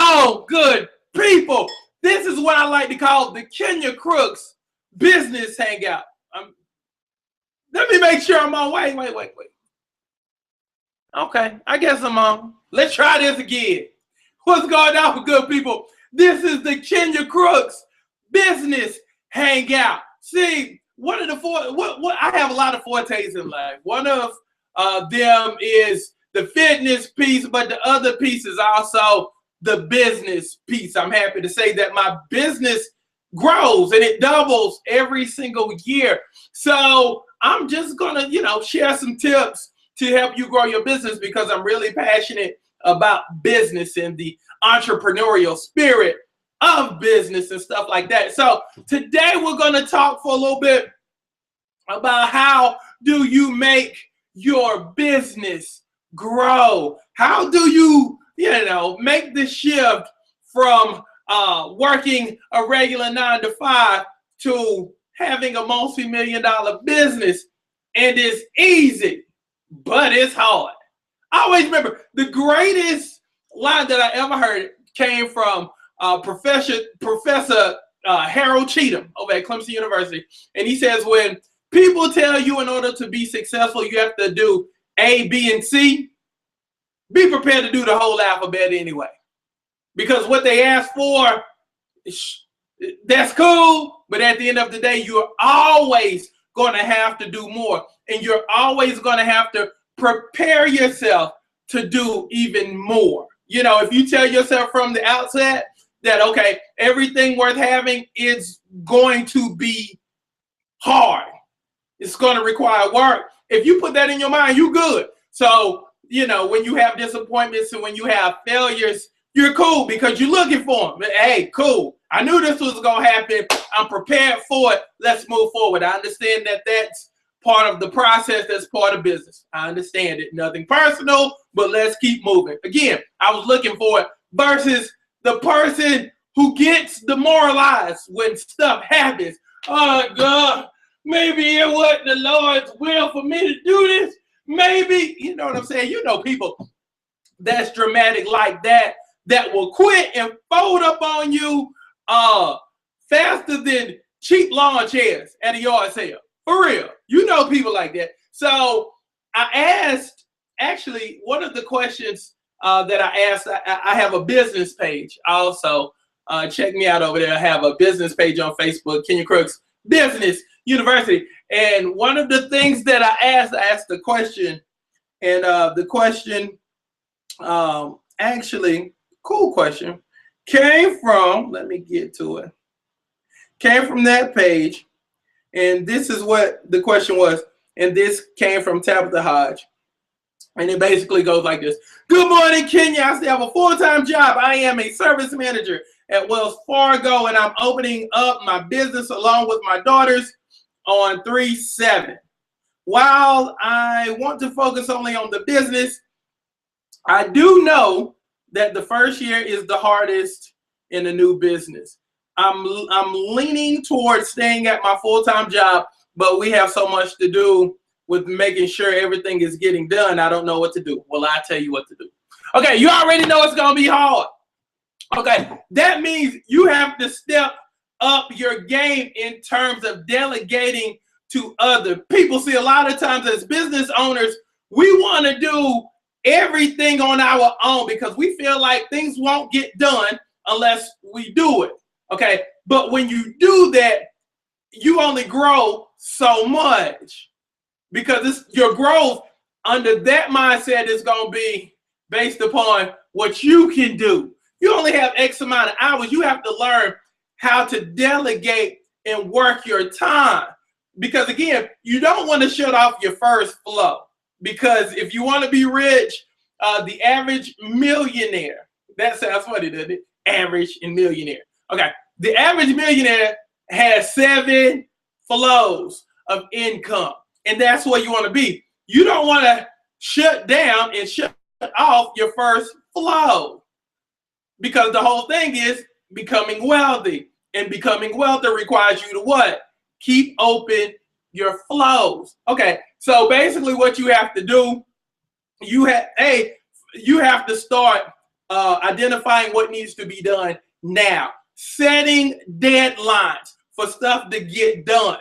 on, good people? This is what I like to call the Kenya Crooks business hangout. Let me make sure I'm on. Wait. Okay, I guess I'm on. Let's try this again. What's going on, good people? This is the Kenya Crooks business hangout. See, one of the I have a lot of fortes in life. One of them is the fitness piece, but the other piece is also the business piece. I'm happy to say that my business grows and it doubles every single year. So I'm just gonna, share some tips to help you grow your business because I'm really passionate about business and the entrepreneurial spirit of business and stuff like that. So today we're gonna talk for a little bit about how do you make your business grow? How do you, make the shift from working a regular 9-to-5 to having a multi-million-dollar business? And it's easy, but it's hard. I always remember the greatest line that I ever heard came from Professor Harold Cheatham over at Clemson University. And he says, when people tell you in order to be successful, you have to do A, B, and C, be prepared to do the whole alphabet anyway. Because what they ask for, that's cool, but at the end of the day, you're always going to have to do more. And you're always going to have to prepare yourself to do even more. If you tell yourself from the outset that, okay, everything worth having is going to be hard, it's going to require work. If you put that in your mind, you're good. So, when you have disappointments and when you have failures, you're cool because you're looking for them. Hey, cool. I knew this was going to happen. I'm prepared for it. Let's move forward. I understand that that's part of the process. That's part of business. I understand it. Nothing personal, but let's keep moving. Again, I was looking for it versus the person who gets demoralized when stuff happens. Oh, God, maybe it wasn't the Lord's will for me to do this. Maybe, you know what I'm saying? People that's dramatic like that will quit and fold up on you faster than cheap lawn chairs at a yard sale. For real. People like that. So I asked, actually, one of the questions that I asked, I have a business page also. Check me out over there. I have a business page on Facebook, Kenya Crooks Business University. And one of the things that I asked the question, and the question, actually, cool question, came from, let me get to it, came from that page. And this is what the question was. And this came from Tabitha Hodge. And it basically goes like this. Good morning, Kenya. I still have a full-time job. I am a service manager at Wells Fargo, and I'm opening up my business along with my daughters on 3/7. While I want to focus only on the business, I do know that the first year is the hardest in a new business. I'm leaning towards staying at my full-time job, but we have so much to do with making sure everything is getting done. I don't know what to do. Well, I'll tell you what to do. Okay, you already know it's going to be hard. Okay, that means you have to step up your game in terms of delegating to other people. See, a lot of times as business owners, we want to do everything on our own because we feel like things won't get done unless we do it. Okay, but when you do that, you only grow so much because your growth under that mindset is going to be based upon what you can do. You only have X amount of hours. You have to learn how to delegate and work your time. Because again, you don't want to shut off your first flow. Because if you want to be rich, the average millionaire, that sounds funny, doesn't it? Average and millionaire. Okay, the average millionaire has 7 flows of income. And that's where you want to be. You don't want to shut down and shut off your first flow. Because the whole thing is becoming wealthy. And becoming wealthy requires you to what? Keep open your flows. Okay, so basically what you have to do, you have to start identifying what needs to be done now, setting deadlines for stuff to get done.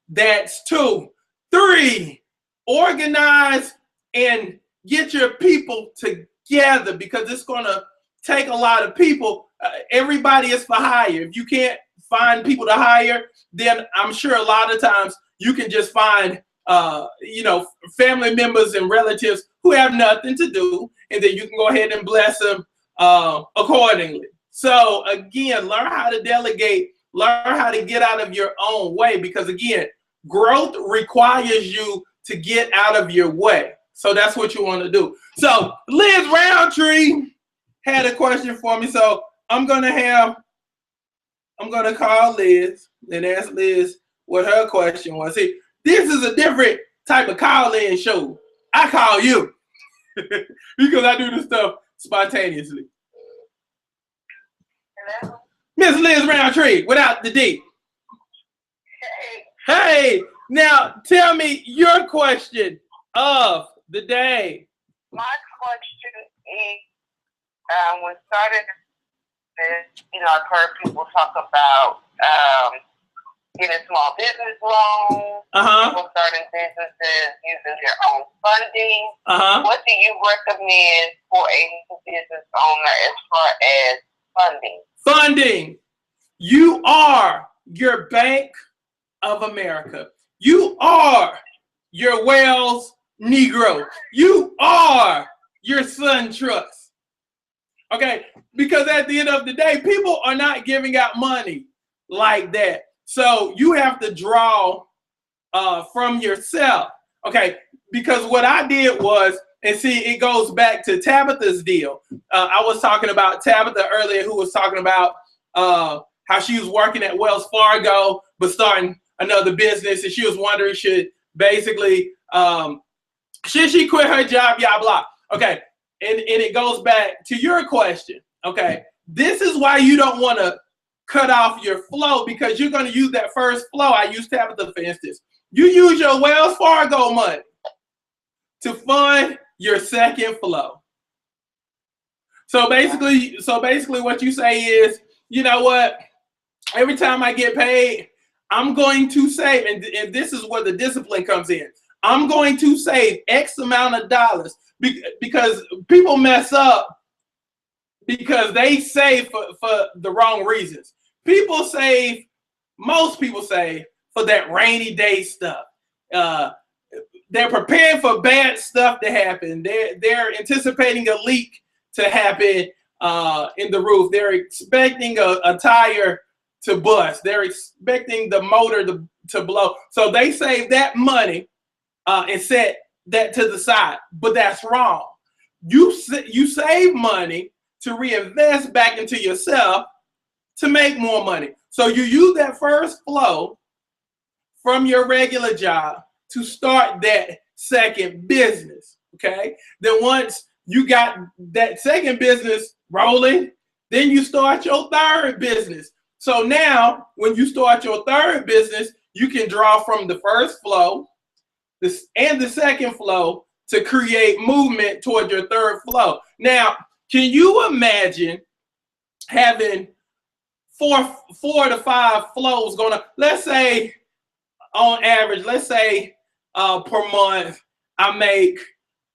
That's 2. 3, organize and get your people together, because it's going to take a lot of people. Everybody is for hire. If you can't find people to hire, then I'm sure a lot of times you can just find family members and relatives who have nothing to do, and then you can go ahead and bless them accordingly. So again, learn how to delegate, learn how to get out of your own way, because again, growth requires you to get out of your way. So that's what you want to do. So Liz Roundtree had a question for me. So I'm gonna call Liz and ask Liz what her question was. See, this is a different type of call-in show. I call you because I do this stuff spontaneously. Hello? Miss Liz Roundtree, without the D. Hey. Hey, now tell me your question of the day. My question is, when started this, I've heard people talk about getting small business loans, people starting businesses using their own funding. What do you recommend for a new business owner as far as funding? Funding. You are your Bank of America. You are your Wells Negro. You are your Sun Trust. Okay, because at the end of the day, people are not giving out money like that. So you have to draw from yourself. Okay, because what I did was, and see, it goes back to Tabitha's deal. I was talking about Tabitha earlier, who was talking about how she was working at Wells Fargo, but starting another business, and she was wondering, should she quit her job, blah, blah. Okay, and it goes back to your question. Okay, this is why you don't want to cut off your flow, because you're going to use that first flow. I use Tabitha, for instance. You use your Wells Fargo money to fund your second flow. So basically what you say is, you know what? Every time I get paid, I'm going to save, and this is where the discipline comes in. I'm going to save X amount of dollars, because people mess up because they save for the wrong reasons. Most people save for that rainy day stuff. They're preparing for bad stuff to happen. They're anticipating a leak to happen in the roof. They're expecting a tire to bust. They're expecting the motor to blow. So they save that money and set that to the side. But that's wrong. You save money to reinvest back into yourself to make more money. So you use that first flow from your regular job to start that second business, okay? Then once you got that second business rolling, then you start your third business. So now when you start your third business, you can draw from the first flow and the second flow to create movement toward your third flow. Now, can you imagine having four to five flows going on? Let's say on average, per month, I make,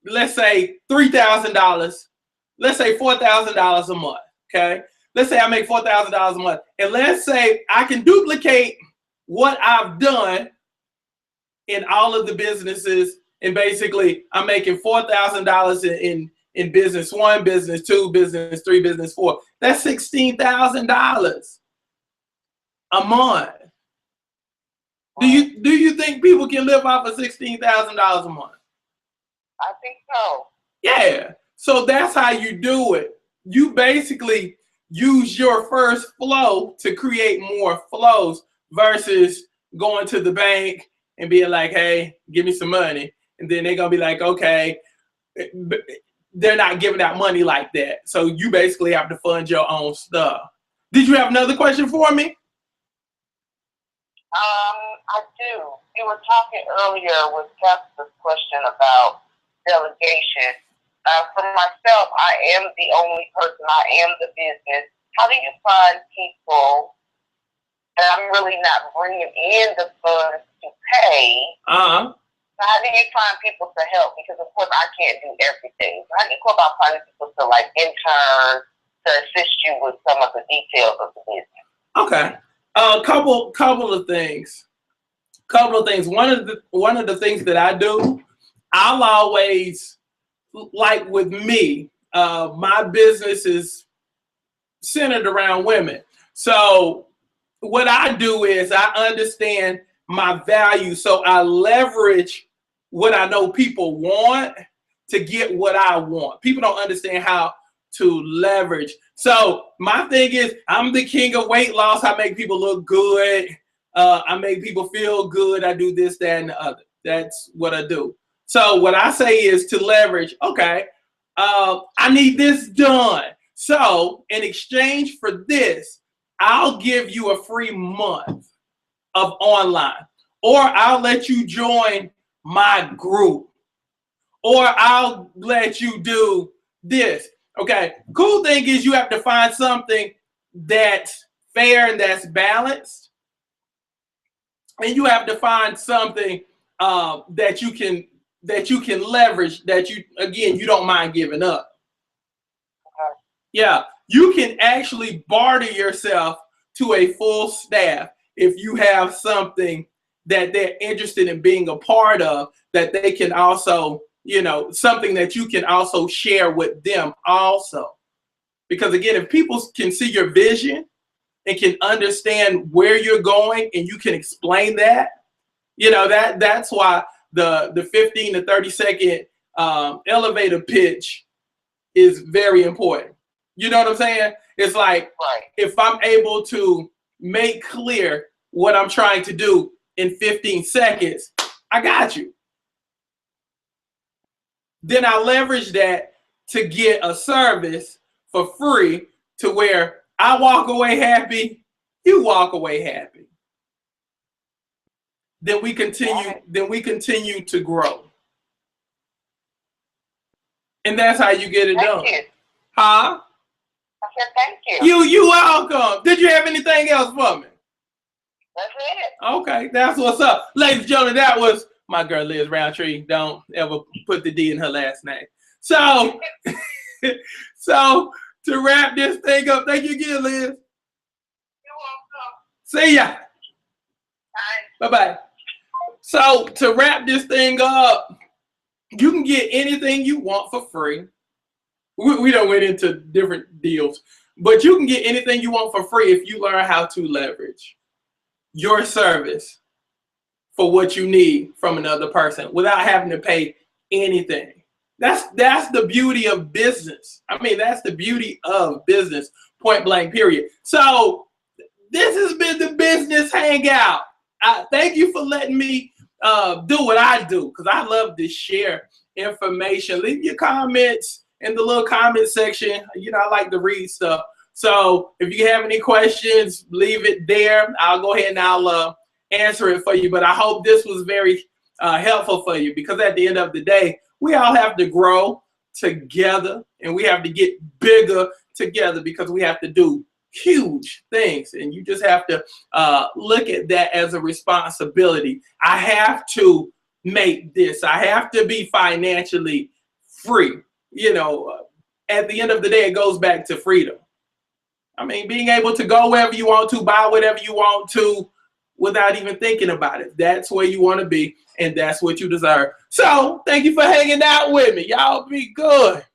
let's say $3,000. Let's say $4,000 a month, okay? Let's say I make $4,000 a month. And let's say I can duplicate what I've done in all of the businesses. And basically, I'm making $4,000 in business 1, business 2, business 3, business 4. That's $16,000 a month. Do you think people can live off of $16,000 a month? I think so. Yeah. So that's how you do it. You basically use your first flow to create more flows versus going to the bank and being like, hey, give me some money. And then they're going to be like, okay. They're not giving out money like that. So you basically have to fund your own stuff. Did you have another question for me? I do. You were talking earlier with Catherine's question about delegation. for myself, I am the only person. I am the business. How do you find people, and I'm really not bringing in the funds to pay, how do you find people to help? Because, of course, I can't do everything. So how do you go about finding people to, like, intern to assist you with some of the details of the business? Okay. Couple of things. One of the things that I do, I'll always, like with me, my business is centered around women. So what I do is I understand my value. So I leverage what I know people want to get what I want. People don't understand how to leverage. So my thing is, I'm the king of weight loss. I make people look good. I make people feel good. I do this, that, and the other. That's what I do. So what I say is to leverage, okay, I need this done. So in exchange for this, I'll give you a free month of online, or I'll let you join my group, or I'll let you do this. Okay, cool thing is you have to find something that's fair and that's balanced. And you have to find something that you can leverage, that you don't mind giving up. Yeah, you can actually barter yourself to a full staff if you have something that they're interested in being a part of, that they can also, something that you can also share with them also. Because again, if people can see your vision and can understand where you're going and you can explain that, that's why the 15 to 30 second elevator pitch is very important. You know what I'm saying? It's like, if I'm able to make clear what I'm trying to do in 15 seconds, I got you. Then I leverage that to get a service for free to where I walk away happy, you walk away happy. Then we continue to grow. And that's how you get it done. Thank you. Huh? I said thank you. You welcome. Did you have anything else for me? That's it. Okay, that's what's up. Ladies and gentlemen, that was my girl Liz Roundtree. Don't ever put the D in her last name. So, so to wrap this thing up, thank you again, Liz. You're welcome. See ya. Bye. Bye-bye. So to wrap this thing up, you can get anything you want for free. We don't went into different deals, but you can get anything you want for free if you learn how to leverage your service for what you need from another person without having to pay anything. That's the beauty of business. I mean, that's the beauty of business, point blank, period. So this has been the Business Hangout. Thank you for letting me do what I do, because I love to share information. Leave your comments in the little comment section. I like to read stuff. So if you have any questions, leave it there. I'll go ahead and I'll answer it for you. But I hope this was very helpful for you, because at the end of the day, we all have to grow together and we have to get bigger together, because we have to do huge things. And you just have to look at that as a responsibility. I have to make this. I have to be financially free. At the end of the day, it goes back to freedom. I mean, being able to go wherever you want to, buy whatever you want to, without even thinking about it. That's where you want to be, and that's what you deserve. So, thank you for hanging out with me. Y'all be good.